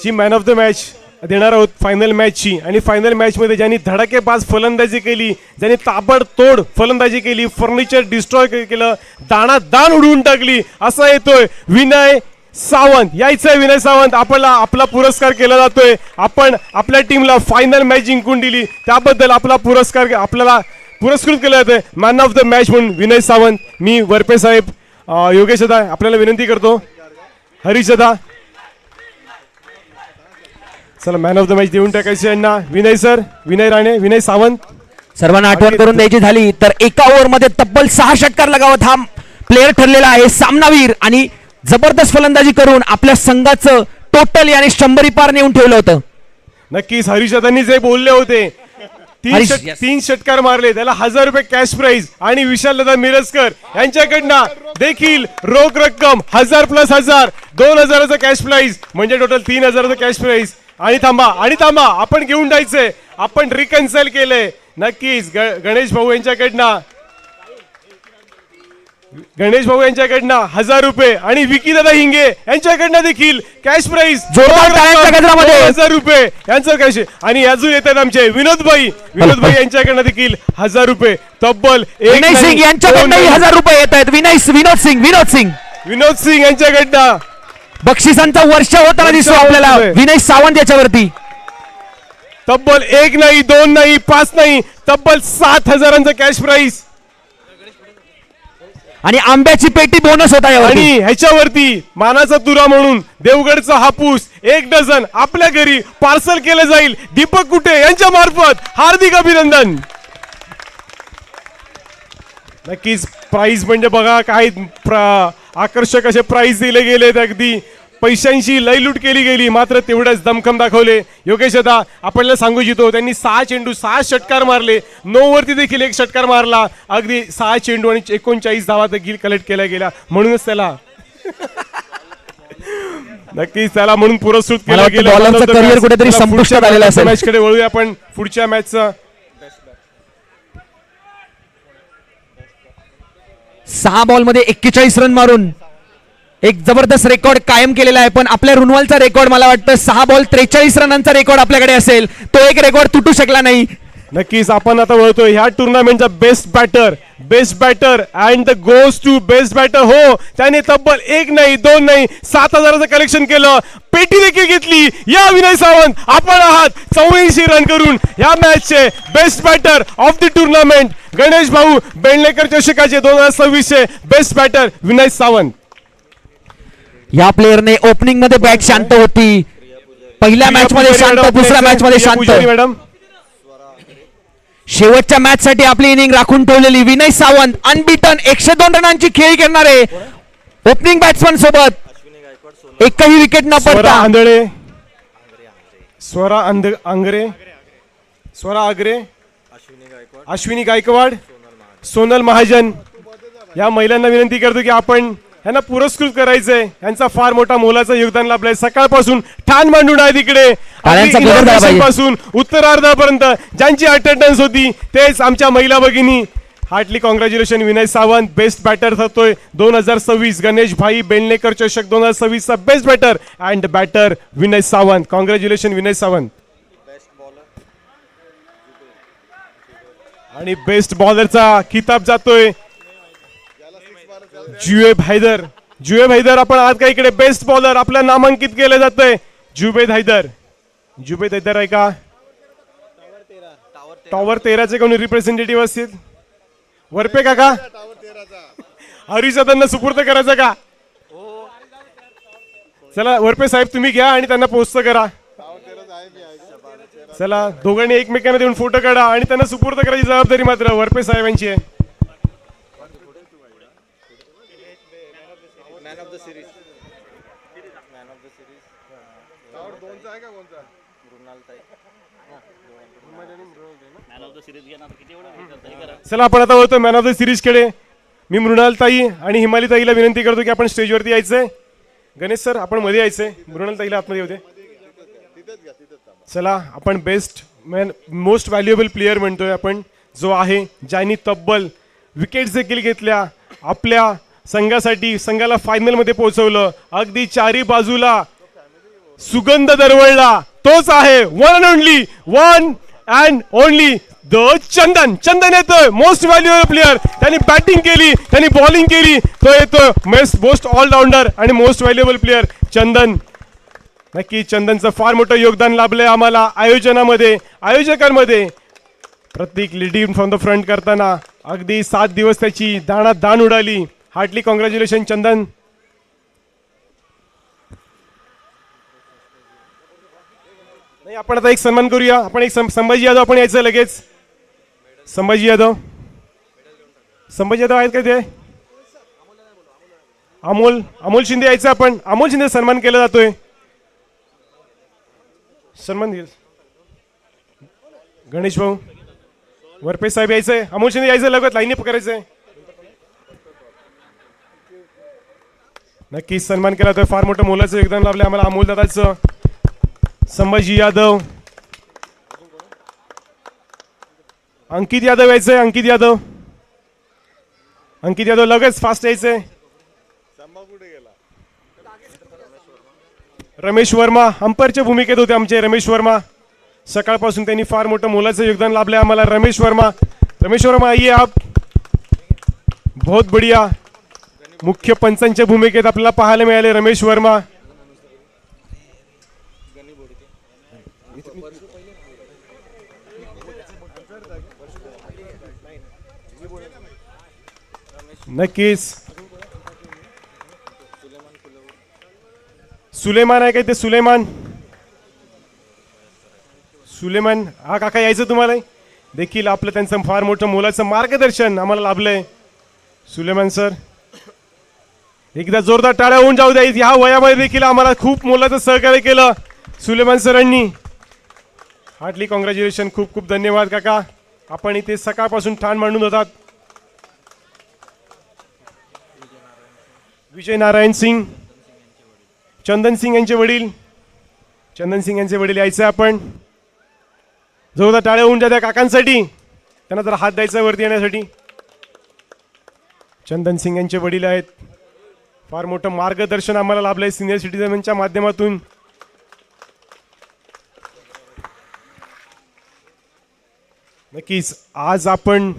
जी मॅन ऑफ द मॅच देणार आहोत फायनल मॅचची. आणि फायनल मॅचमध्ये ज्यांनी धडाकेबाज फलंदाजी केली, ज्यांनी ताबडतोड फलंदाजी केली, फर्निचर डिस्ट्रॉय केलं, दाण उडवून टाकली, असा येतोय विनय सावंत. यायचंय विनय सावंत. आपला पुरस्कार केला जातोय. आपण आपल्या टीमला फायनल मॅच जिंकून दिली त्याबद्दल आपला पुरस्कार आपल्याला पुरस्कृत केलं जातं मॅन ऑफ द मॅच म्हणून विनय सावंत. मी वरपे साहेब, योगेश दादा आपल्याला विनंती करतो. हरीश दादा चला मॅन ऑफ द मॅच देऊन टाकायचे यांना. विनय सर, विनय राणे, विनय सावंत. सर्वांना आठवण करून द्यायची झाली तर एका ओव्हरमध्ये तब्बल 6 षटकार लगावत हा प्लेअर ठरलेला आहे सामनावीर. आणि जबरदस्त फलंदाजी करून आपल्या संघाचं टोटल याने 100 पार नेऊन ठेवलं होतं. नक्कीच हरीश दादांनी जे बोलले होते 3 षटकार मारले त्याला 1000 रुपये कॅश प्राइज. आणि विशाल दादा मिरजकर यांच्याकडनं देखील रोख रक्कम 1000 + 1000 2000चा कॅश प्राइज म्हणजे टोटल 3000चा कॅश प्राइज. आणि थांबा आपण घेऊन जायचंय. आपण रिकन्साइल केलंय. नक्कीच गणेश भाऊ यांच्याकडनं 1000 रुपये. आणि विकी दादा हिंगे यांच्याकडनं देखील कॅश प्राइज जोरदार टाळ्यांच्या गजरामध्ये 1000 रुपये यांचं कॅश. आणि अजून येतात आमचे विनोद भाई यांच्याकडनं देखील 1000 रुपये. तब्बल विनय सिंग यांच्याकडनंही 1000 रुपये येत आहेत. विनोद सिंग यांच्याकडनं बक्षिसांचा वर्षा होताना दिसतो आपल्याला विनय सावंत याच्यावरती. तब्बल 1 नाही 2 नाही 5 नाही तब्बल 7000चा कॅश प्राइज. आणि आंब्याची पेटी बोनस होता यावरती. आणि ह्याच्यावरती मानाचा तुरा म्हणून देवगडचा हापूस 1 डझन आपल्या घरी पार्सल केलं जाईल दीपक कुटे यांच्या मार्फत. हार्दिक अभिनंदन. नक्कीच प्राइज म्हणजे बघा काय आकर्षक असे प्राइज दिले गेलेत. अगदी पैशांची लयलूट केली गेली, मात्र तेवढंच दमखम दाखवले. योगेश दादा आपल्याला सांगू इच्छितो, त्यांनी 6 चेंडू 6 षटकार मारले, 9 वरती देखील 1 षटकार मारला. अगदी 6 चेंडू आणि 39 धावा देखील कलेक्ट केल्या गेल्या. म्हणूनच त्याला नक्कीच त्याला म्हणून पुरस्कृत मला केलं वाटतं गेलं. बॉलरचं करिअर कुठेतरी चला, संपुष्टात आलेलं असेल. मॅच कडे वळूया आपण. पुढच्या मॅचचा 6 बॉलमध्ये 41 रन मारून एक जबरदस्त रेकॉर्ड कायम केलेला आहे. पण आपल्या रुनवालचा रेकॉर्ड मला वाटतं 6 बॉल 43 रनांचा रेकॉर्ड आपल्याकडे असेल, तो एक रेकॉर्ड तुटू शकला नाही. नक्कीच आपण आता वळतोय ह्या टुर्नामेंटचा best batter and the goes to best batter. हो, त्याने तब्बल 1 नाही 2 नाही 7,000चं कलेक्शन केलं, पेटी देखील घेतली. या विनय सावंत आपण आहात 84 रन करून या मॅचचे best batter of the tournament. Ganesh भाऊ बेंडलेकर चषकाचे 2026 बेस्ट बॅटर विनय सावंत. या प्लेअरने ओपनिंग मध्ये बॅट शांत होती, पहिल्या मॅच मध्ये शांत, दुसऱ्या मॅच मध्ये शांत. मॅडम शेवटच्या मॅच साठी आपली इनिंग राखून ठेवलेली विनय सावंत अनबीटन 102 रनांची खेळी करणारे ओपनिंग बॅट्समन सोबत एकही विकेट न स्वरा पडता. आंधळे, स्वरा आगरे, अश्विनी गायकवाड, सोनल महाजन या महिलांना विनंती करतो की आपण यांना पुरस्कृत करायचंय. यांचा फार मोठा मोलाचं योगदान लाभलंय. सकाळपासून ठाण मांडून आहे तिकडे टाळ्यांचा गजर झाला पाहिजे. पासून उत्तरार्धापर्यंत ज्यांची अटेंडन्स होती तेच आमच्या महिला भगिनी. Heartily congratulation Vinay Sawant best batter ठरतोय 2026 गणेश भाई बेंडलेकर चषक 2026 चा best batter and batter Vinay Sawant. Congratulation Vinay Sawant. आणि बेस्ट बॉलरचा किताब जातोय जुएब हैदर आपण आज काय इकडे बेस्ट बॉलर आपलं नामांकित केलं जातंय. जुबेद हैदर आहे का? टॉवर 13चे कोणी रिप्रेझेंटेटिव्ह असतील? वरपे काका हरिशदांना सुपूर्द करायचं का? चला वरपे साहेब तुम्ही घ्या आणि त्यांना पोस्ट करा. चला दोघांनी एकमेकांना देऊन फोटो काढा आणि त्यांना सुपूर्द करायची जबाबदारी मात्र वरपे साहेबांची आहे. चला आपण आता होतो मॅन ऑफ द सिरीज कडे. मी मृणाल ताई आणि हिमाली ताईला विनंती करतो की आपण स्टेजवरती यायचंय. गणेश सर आपण मध्ये यायचंय, मृणाल ताईला आतमध्ये होते. चला आपण बेस्ट मोस्ट व्हॅल्युएबल प्लेअर म्हणतोय आपण, जो आहे ज्यांनी तब्बल विकेट्स देखील घेतल्या, आपल्या संघासाठी संघाला फायनल मध्ये पोहोचवलं, अगदी चारी बाजूला सुगंध दरवळला, तोच आहे वन अँड ओनली द चंदन येतोय. Most valuable player. त्यांनी बॅटिंग केली, त्यांनी बॉलिंग केली, तो येतोय मोस्ट ऑलराऊंडर आणि मोस्ट व्हॅल्युएबल प्लेअर चंदन. नक्की चंदनचं फार मोठं योगदान लाभलंय आम्हाला आयोजनामध्ये, आयोजकांमध्ये. प्रत्येक लीडिंग फ्रॉम द फ्रंट करताना अगदी 7 दिवस त्याची दाणात दाण उडाली. हार्टली कॉंग्रॅच्युलेशन चंदन. नाही आपण आता एक सन्मान करूया. आपण एक संभाजी यादव आपण यायचं लगेच. संभाजी यादव आहेत का ते? अमोल शिंदे यायचं आपण. अमोल शिंदे सन्मान केला जातोय. सन्मान गणेश भाऊ वरपे साहेब यायचंय. अमोल शिंदे यायचं लगत लाईनी पकडायचंय. नक्कीच सन्मान केला तर फार मोठं मोलाचं योगदान लाभलं आम्हाला अमोल दादाचं. संभाजी यादव, अंकित यादव यायचंय. अंकित यादव लगेच फास्ट यायचंय. रमेश वर्मा अंपायरच्या भूमिकेत होते आमचे. रमेश वर्मा सकाळपासून त्यांनी फार मोठं मोलाचं योगदान लाभलंय आम्हाला. रमेश वर्मा आइए आप. बहुत बढिया. मुख्य पंचांच्या भूमिकेत आपल्याला पाहायला मिळाले रमेश वर्मा. नक्कीच सुलेमान आहे काय ते? सुलेमान हा काका यायचं तुम्हाला देखील. आपलं त्यांचं फार मोठं मोलाचं मार्गदर्शन आम्हाला लाभलंय. सुलेमान सर एकदा जोरदार टाळ्या होऊन जाऊ द्या. ह्या वयामध्ये देखील आम्हाला खूप मोलाचं सहकार्य केलं सुलेमान सरांनी. Heartly congratulation. खूप खूप धन्यवाद काका. आपण इथे सकाळपासून ठाण मांडून होतात. विजय नारायण सिंग, चंदन सिंग यांचे वडील, चंदन सिंग यांचे वडील यायचे. आपण जोरदार टाळ्या होऊन द्या काकांसाठी. त्यांना जरा हात द्यायचा वरती येण्यासाठी. चंदन सिंग यांचे वडील आहेत. फार मोठं मार्गदर्शन आम्हाला लाभलंय सिनियर सिटीजनच्या माध्यमातून. नक्कीच आज आपण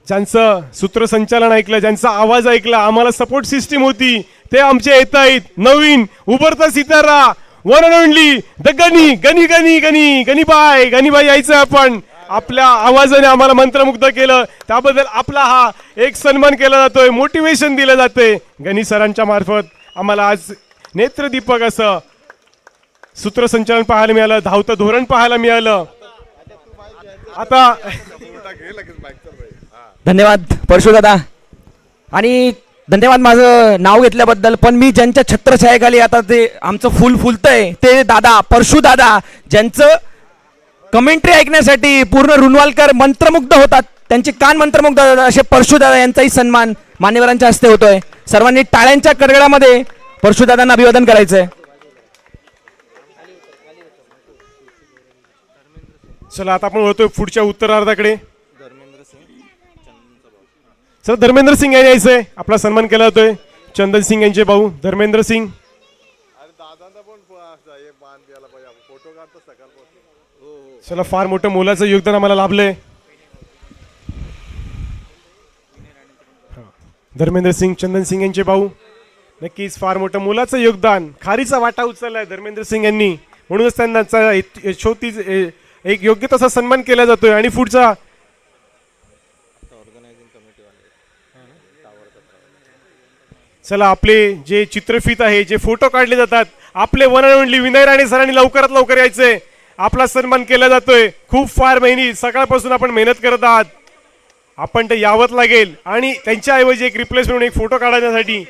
ज्यांचं सूत्रसंचालन ऐकलं, ज्यांचा आवाज ऐकला, आम्हाला सपोर्ट सिस्टीम होती, ते आमचे येत आहेत नवीन उभरता सितारा, one and only the Gani Gani Gani Gani गनीबाई यायचं. आपण आपल्या आवाजाने आम्हाला मंत्रमुग्ध केलं, त्याबद्दल आपला हा एक सन्मान केला जातोय, मोटिवेशन दिलं जाते गणी सरांच्या मार्फत. आम्हाला आज नेत्रदीपक असं सूत्रसंचालन पाहायला मिळालं, धावतं धोरण पाहायला मिळालं. आता धन्यवाद परशुदादा आणि धन्यवाद माझं नाव घेतल्याबद्दल. पण मी ज्यांच्या छत्रछायेखाली आता ते आमचं फुल फुलतंय ते दादा परशुदादा, ज्यांचं कमेंट्री ऐकण्यासाठी पूर्ण रुनवालकर मंत्रमुग्ध होतात, त्यांचे कान मंत्रमुग्ध होतात, असे परशुदादा यांचाही सन्मान मान्यवरांच्या हस्ते होतोय. सर्वांनी टाळ्यांच्या कडकडामध्ये परशुदादांना अभिवादन करायचंय. चला आता आपण वळतोय पुढच्या उत्तरार्धाकडे. सर धर्मेंद्र सिंग यांनी यायचंय, आपला सन्मान केला जातोय. चंदन सिंग यांचे भाऊ धर्मेंद्र सिंग. चला फार मोठं मोलाचं योगदान आम्हाला लाभलंय. धर्मेंद्र सिंग, चंदन सिंग यांचे भाऊ. नक्कीच फार मोठं मोलाचं योगदान, खारीचा वाटा उचललाय धर्मेंद्र सिंग यांनी, म्हणूनच त्यांना यशोती एक योग्य तसा सन्मान केला जातोय. आणि पुढचा चला आपले जे चित्रफित आहे, जे फोटो काढले जातात, आपले one and only Vinay Rane सरांनी लवकरात लवकर यायचंय. आपला सन्मान केला जातोय. खूप फार महिने सकाळपासून आपण मेहनत करत आहात, आपण ते यावंच लागेल. आणि त्यांच्याऐवजी एक रिप्लेसमेंट एक फोटो काढण्यासाठी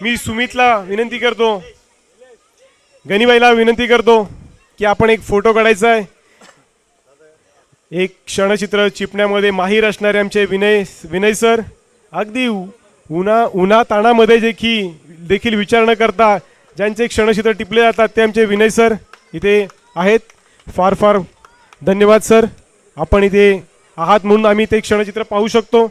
मी सुमितला विनंती करतो, गनीबाईला विनंती करतो की आपण एक फोटो काढायचा आहे. एक क्षणचित्र चिपण्यामध्ये माहीर असणारे आमचे विनय सर, अगदी उन्हा ताणामध्ये देखील विचार न करता ज्यांचे क्षणचित्र टिपले जातात ते आमचे विनय सर इथे आहेत. फार फार धन्यवाद सर, आपण इथे आहात म्हणून आम्ही ते क्षणचित्र पाहू शकतो.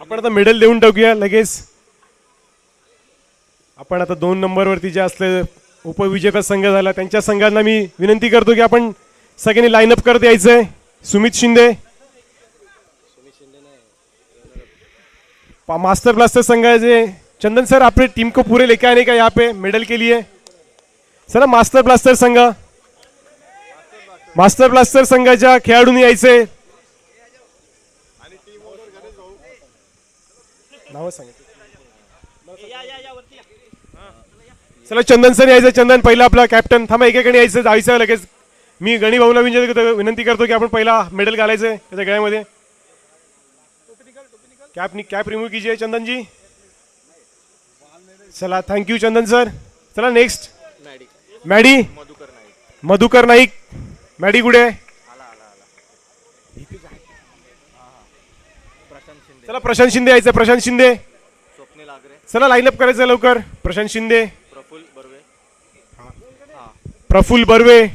आपण आता मेडल देऊन टाकूया लगेच. आपण आता 2 नंबरवरती जे असले उपविजेता संघ झाला त्यांच्या संघांना मी विनंती करतो की आपण सगळ्यांनी लाईनअप करत यायचंय. सुमित शिंदे, मास्टर ब्लास्टर संघाचे चंदन सर, आपने टीम को पूरे लेके आने का यहाँ पे मेडल के लिए. सर मास्टर ब्लास्टर संघाच्या खेळाडूंनी यायचे. नाव सांगितलं. चला चंदन सर यायचं. चंदन पहिला आपला कॅप्टन. थांबा एकेकाने यायचं, जायचं लगेच. मी गणी भाऊला विनंती करतो की आपण पहिला मेडल घालायचंय त्याच्या गळ्यामध्ये. कॅप रिमूव्ह कीजिए चंदन जी. चला थँक्यू चंदन सर. चला next Maddy Madhukar Naik. Maddy कुठे? चला प्रशांत शिंदे यायचं. प्रशांत शिंदे. चला लाईनअप करायचं लवकर. प्रशांत शिंदे, प्रफुल्ल बर्वे.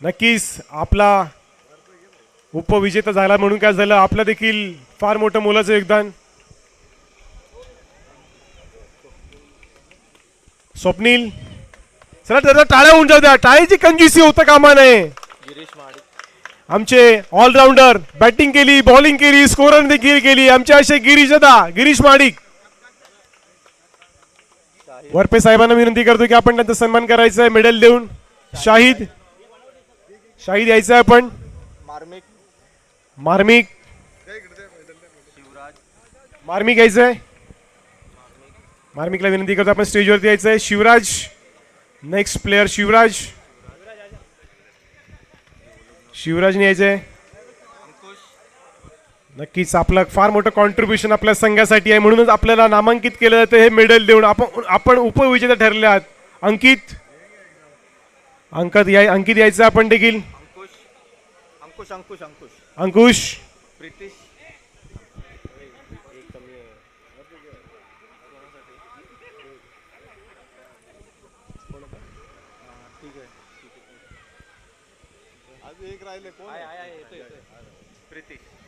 नक्कीच आपला उपविजेता झाला म्हणून काय झालं, आपलं देखील फार मोठं मोलाचं योगदान. स्वप्नील. चला त्याचा टाळ्या होऊन जाऊ द्या, टाळ्याची कंजूसी होतं कामा नये. आमचे ऑलराऊंडर, बॅटिंग केली, बॉलिंग केली, स्कोरर देखील केली, आमचे असे गिरीश माडिक. वरपे साहेबांना विनंती करतो की आपण त्यांचा सन्मान करायचा आहे मेडल देऊन. शाहिद यायचं आहे. आपण मार्मिक यायचं आहे. मार्मिकला विनंती करतो आपण स्टेजवरती यायचं आहे. शिवराज, नेक्स्ट प्लेअर शिवराजने यायचं आहे. नक्कीच आपलं फार मोठं कॉन्ट्रीब्युशन आपल्या संघासाठी आहे, म्हणूनच आपल्याला नामांकित केलं जातं हे मेडल देऊन. आपण उपविजेता ठरले आहात. अंकित यायचं आपण देखील. अंकुश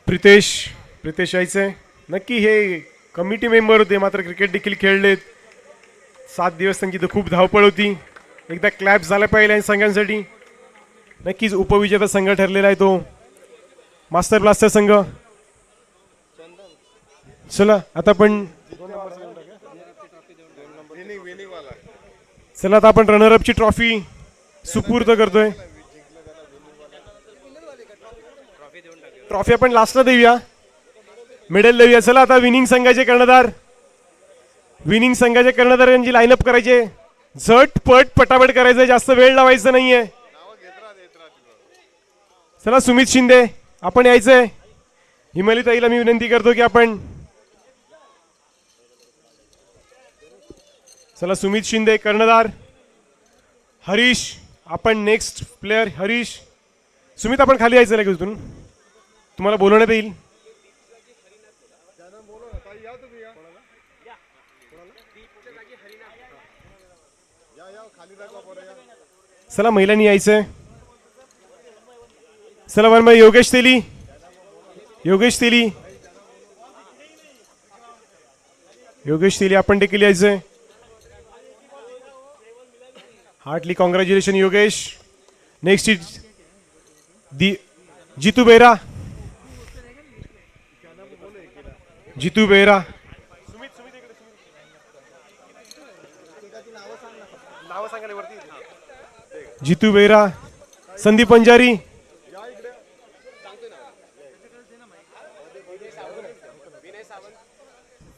प्रितेश यायचंय. नक्की हे कमिटी मेंबर होते, मात्र क्रिकेट देखील खेळलेत. 7 दिवस त्यांची तर खूप धावपळ होती. एकदा क्लॅप झाला पाहिजे या संघांसाठी. नक्कीच उपविजेता संघ ठरलेला आहे तो मास्टर ब्लास्टर संघ. चला आता आपण रनरअपची ट्रॉफी सुपूर्द करतोय. ट्रॉफी आपण लास्टला देऊया, मेडल देऊया. चला आता विनिंग संघाचे कर्णधार यांची लाईनअप करायचे. झटपट पटापट करायचं, जास्त वेळ लावायचं नाहीये. चला सुमित शिंदे आपण यायचंय. हिमाली ताईला मी विनंती करतो की आपण चला. सुमित शिंदे कर्णधार. हरीश आपण नेक्स्ट प्लेअर. हरीश. सुमित आपण खाली यायचं लगेच, तुम्हाला बोलवण्यात येईल. चला महिलांनी यायचंय. चला बरं योगेश तेली आपण देखील यायचंय. Heartily congratulation Yogesh. Next is Jitu Bera. Jitu बेरा. संदीप पंजारी.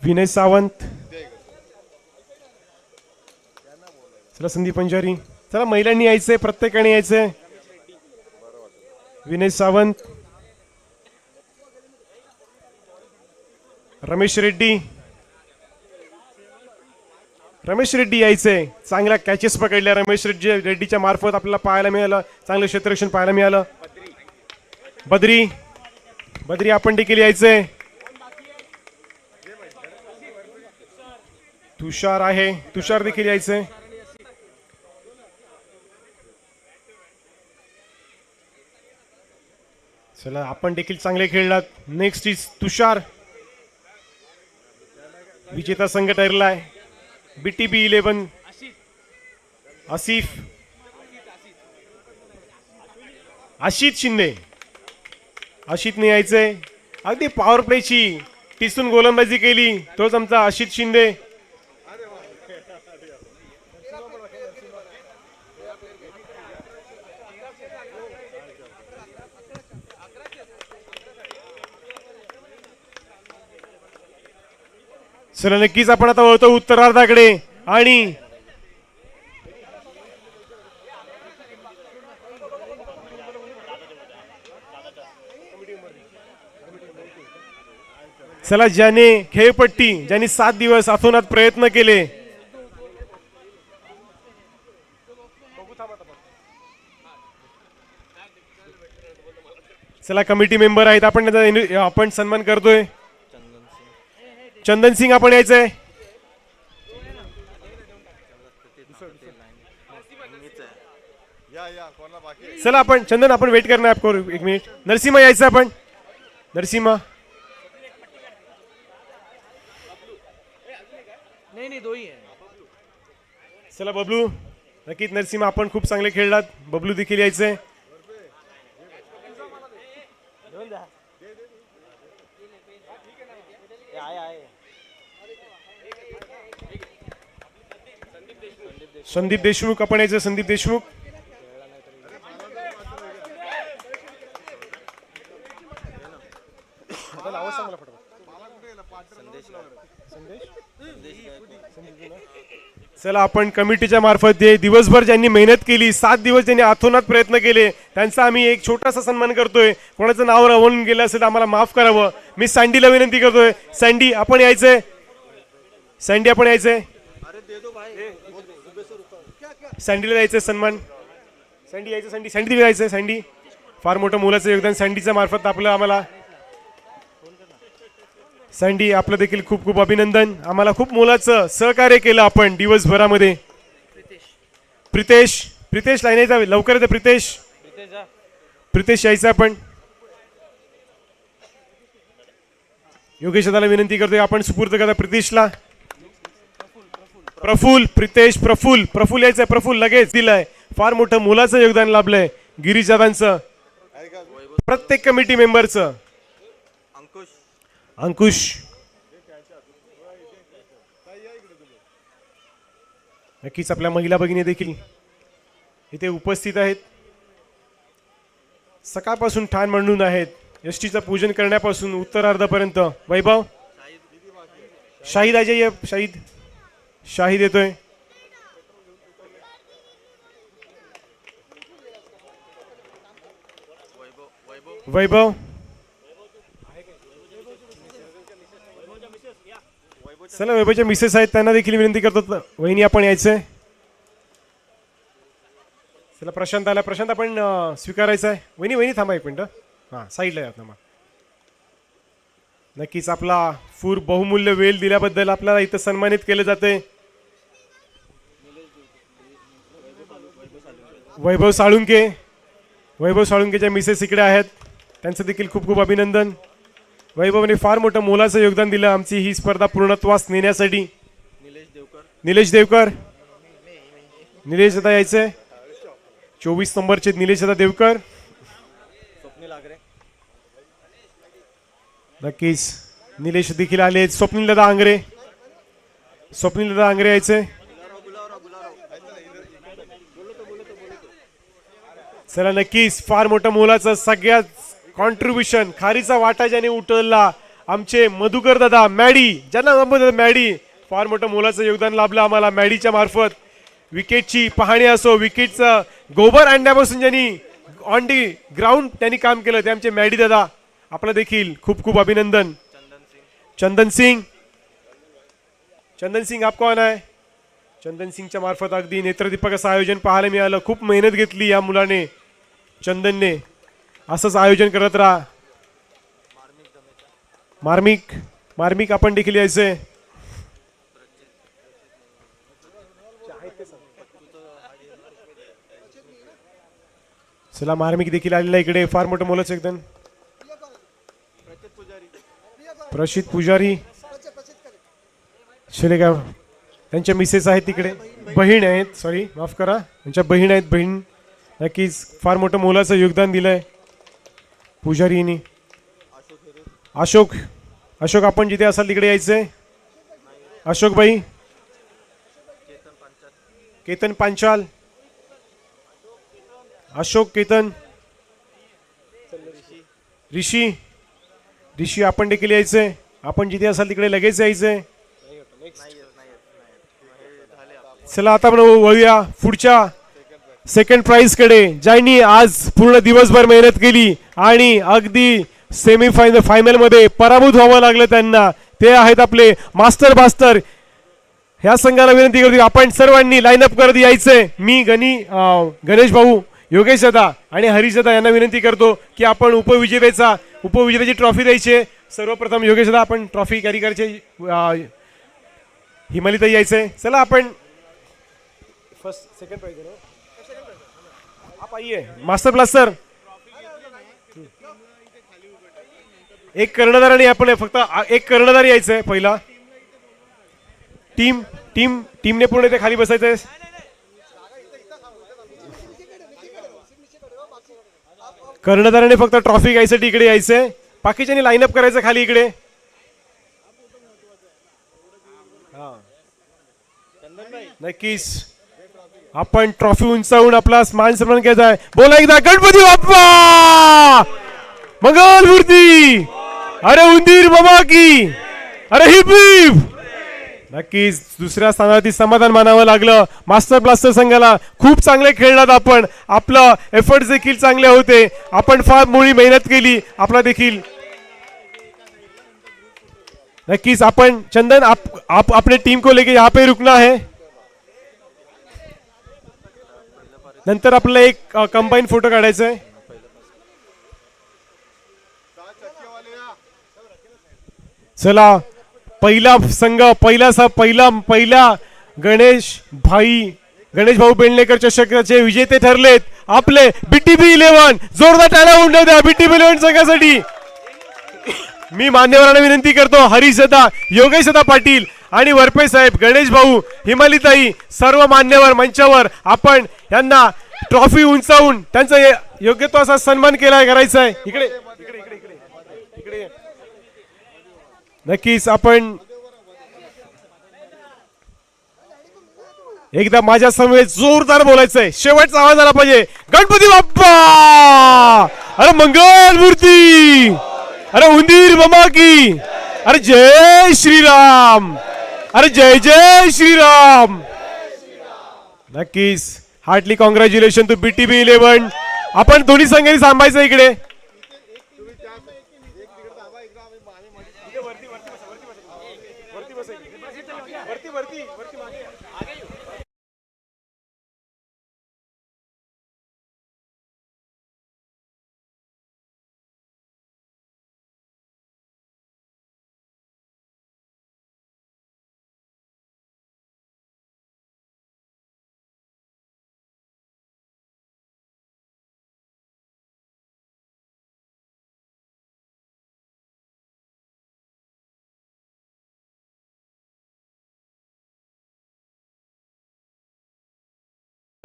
विनय सावंत. चला संदीप पंजारी. चला महिलांनी यायचंय, प्रत्येकाने यायचंय. विनय सावंत. रमेश रेड्डी यायचंय. चांगल्या कॅचेस पकडल्या रमेश रेड्डीच्या मार्फत आपल्याला पाहायला मिळालं, चांगलं क्षेत्ररक्षण पाहायला मिळालं. बद्री आपण देखील यायचंय. तुषार देखील यायचंय. चला आपण देखील चांगले खेळलात. नेक्स्ट इज तुषार. विजेता संघ ठरलाय BTB 11. आशित शिंदे. आशितने यायचंय. अगदी पॉवर प्लेची टिसून गोलंदाजी केली तोच आमचा आशित शिंदे. चला नक्कीच आपण आता वळतो उत्तरार्धाकडे. आणि चला ज्याने खेळपट्टी, ज्यांनी 7 दिवस अतोनात प्रयत्न केले, चला कमिटी मेंबर आहेत, आपण सन्मान करतोय. चंदन सिंग आपण यायचंय. चला आपण चंदन आपण वेट करणार आपको 1 मिनिट. नरसिम्हा यायचं आपण. नरसिम्हा. चला बबलू. नक्कीच नरसिम्हा आपण खूप चांगले खेळलात. बबलू देखील यायचंय. संदीप देशमुख आपण यायचं. संदीप देशमुख. चला आपण कमिटीच्या मार्फत जे दिवसभर ज्यांनी मेहनत केली, 7 दिवस ज्यांनी अथोनात प्रयत्न केले, त्यांचा आम्ही एक छोटासा सन्मान करतोय. कोणाचं नाव राहून गेलं असेल तर आम्हाला माफ करावं. मी सँडीला विनंती करतोय, सँडी आपण यायचंय, सँडी आपण यायचंय, सँडीला द्यायचंय सन्मान. सँडी यायचं, सँडी सँडी यायचंय. सँडी फार मोठं मोलाचं योगदान सँडीच्या मार्फत आपलं आम्हाला. सँडी आपलं देखील खूप खूप अभिनंदन. आम्हाला खूप मोलाचं सहकार्य केलं आपण दिवसभरामध्ये. प्रितेश, प्रितेश लाईन यायचा लवकर येते. प्रितेश, प्रितेश यायचं आपण. योगेश दादाला विनंती करतोय आपण सुपूर्द करा प्रितेशला. प्रफुल, प्रितेश, प्रफुल, प्रफुल यायचंय. प्रफुल लगेच दिलंय. फार मोठं मोलाचं योगदान लाभलंय गिरीश दादांचं, प्रत्येक कमिटी मेंबरचं. अंकुश, नक्कीच आपल्या महिला भगिनी देखील इथे उपस्थित आहेत. सकाळपासून ठाण मांडून आहेत. यष्टीचं पूजन करण्यापासून उत्तरार्धापर्यंत. वैभव, शाहिद अजय, शाहिद, शाहिद येतोय. वैभव, चला वैभवच्या मिसेस आहेत त्यांना देखील विनंती करतो, वहिनी आपण यायचंय. चला प्रशांत आला, प्रशांत आपण स्वीकारायचं आहे. वहिनी वहिनी थांबा एक मिनिट. हां साईडला या थांबा. नक्कीच आपला फूर बहुमूल्य वेळ दिल्याबद्दल आपल्याला इथं सन्मानित केलं जाते. वैभव साळुंके, वैभव साळुंकेच्या मिसेस इकडे आहेत, त्यांचं देखील खूप खूप अभिनंदन. वैभवने फार मोठं मोलाचं योगदान दिलं आमची ही स्पर्धा पूर्णत्वास नेण्यासाठी. निलेश देवकर, निलेश दादा यायचंय. 24 नंबरचे निलेश दादा देवकर. नक्कीच निलेश देखील आले. स्वप्नील दादा आंग्रे, स्वप्नील दादा आंग्रे यायचे. चला नक्कीच फार मोठं मोलाचं सगळ्यात कॉन्ट्रीब्युशन खारीचा वाटा ज्याने उचलला आमचे मधुकर दादा मॅडी, ज्यांना संबोधतात मॅडी, फार मोठं मोलाचं योगदान लाभलं आम्हाला मॅडीच्या मार्फत. विकेटची पाहणी असो, विकेटचं गोबर आणण्यापासून ज्यांनी ऑन दी ग्राउंड त्यांनी काम केलं ते आमचे मॅडी दादा, आपलं देखील खूप खूप अभिनंदन. चंदन सिंग, चंदन सिंग आप कौन आहे? चंदन सिंगच्या मार्फत अगदी नेत्रदीपक असं आयोजन पाहायला मिळालं. खूप मेहनत घेतली या मुलाने, चंदनने. असंच आयोजन करत राहा. मार्मिक, मार्मिक आपण देखील यायचंय. चला मार्मिक देखील आलेला इकडे. फार मोठं मोलाचं एकदम. प्रशित पुजारी, शिलेगाव त्यांच्या मिसेस आहेत तिकडे, बहीण आहेत, सॉरी माफ करा, त्यांच्या बहीण आहेत. बहीण नक्कीच फार मोठं मोलाचं योगदान दिलंय पुजारीनी. अशोक, अशोक आपण जिथे असाल तिकडे यायचंय. अशोक भाई, केतन पांचाल, अशोक, केतन, ऋषी, ऋषी आपण देखील यायचंय. आपण जिथे असाल तिकडे लगेच यायचंय. चला आता आपण वळूया पुढच्या सेकंड प्राइज कडे, ज्यांनी आज पूर्ण दिवसभर मेहनत केली आणि अगदी सेमीफायनल फायनल मध्ये पराभूत व्हावं लागलं त्यांना. ते आहेत आपले मास्टर बास्टर. ह्या संघाला विनंती करतो आपण सर्वांनी लाईनअप करत यायचंय. मी गणेश भाऊ, योगेश दादा आणि हरीश दादा यांना विनंती करतो की आपण उपविजेत्याची ट्रॉफी द्यायची. सर्वप्रथम योगेश दादा आपण ट्रॉफी कॅरी करायचे. हिमालिता यायचंय. चला आपण फर्स्ट सेकंड प्राइज है ना, आप आइए. मास्टर ब्लास्टर एक कर्णधार आणि आपण फक्त एक कर्णधार यायचंय पहिला. टीमने पूर्ण ते खाली बसायचंय. कर्णधाराने फक्त ट्रॉफी घ्यायसाठी इकडे यायचंय. बाकीच्यांनी लाईनअप करायचं खाली इकडे. नक्कीच आपण ट्रॉफी उंचावून आपला मान सन्मान घ्यायचा आहे. बोला एकदा गणपती बाप्पा मंगल मूर्ती, अरे उंदीर बाबा की, अरे हिप हिप. नक्कीच दुसऱ्या स्थानावरती समाधान मानावं लागलं मास्टर ब्लास्टर संघाला. खूप चांगले खेळलात आपण, आपलं एफर्ट्स देखील चांगले होते, आपण फार मोठी मेहनत केली आपला देखील. नक्कीच आपण चंदन आप अपने टीम को लेके यहाँ पे रुकना है. नंतर आपल्याला एक कंबाईन फोटो काढायचा आहे. चला पहिला संघ पहिला गणेश भाऊ बेंडलेकर चषकाचे विजेते ठरलेत आपले BTB 11. जोरदार टाळ्या होऊन द्या BTB 11 संघासाठी. मी मान्यवरांना विनंती करतो, हरीश दादा, योगेश दादा पाटील आणि वरपे साहेब, गणेश भाऊ, हिमालीताई, सर्व मान्यवर मंचावर आपण यांना ट्रॉफी उंचावून त्यांचा योग्य तो असा सन्मान करायचा आहे. इकडे नक्कीच आपण एकदा माझ्या समवेत जोरदार बोलायचंय, शेवटचा आवाज आला पाहिजे. गणपती बाप्पा, अरे मंगल मूर्ती, अरे उंदीर बमा की, अरे जय श्रीराम, अरे जय जय श्रीराम. नक्कीच हार्टली कॉंग्रॅच्युलेशन टू BTB 11. आपण दोन्ही संघांनी थांबायचं इकडे.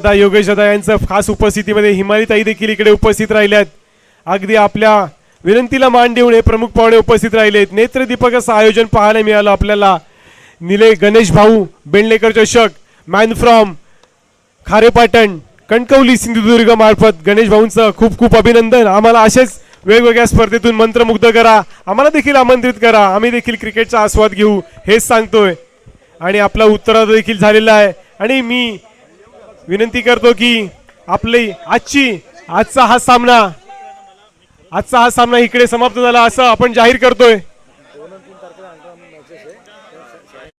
योगेश दादा यांचं खास उपस्थितीमध्ये हिमालीताई देखील इकडे उपस्थित राहिल्यात. अगदी आपल्या विनंतीला मान देऊन हे प्रमुख पाहुणे उपस्थित राहिलेत. नेत्रदीपक असं आयोजन पाहायला मिळालं आपल्याला. गणेश भाऊ बेंडलेकर चषक मॅन फ्रॉम खारेपाटण कणकवली सिंधुदुर्ग मार्फत गणेश भाऊंचं खूप खूप अभिनंदन. आम्हाला असेच वेगवेगळ्या स्पर्धेतून मंत्रमुग्ध करा, आम्हाला देखील आमंत्रित करा, आम्ही देखील क्रिकेटचा आस्वाद घेऊ हेच सांगतोय. आणि आपला उत्तरार्ध देखील झालेला आहे. आणि मी विनंती करतो की आपली आजचा हा सामना इकडे समाप्त झाला असं आपण जाहीर करतोय.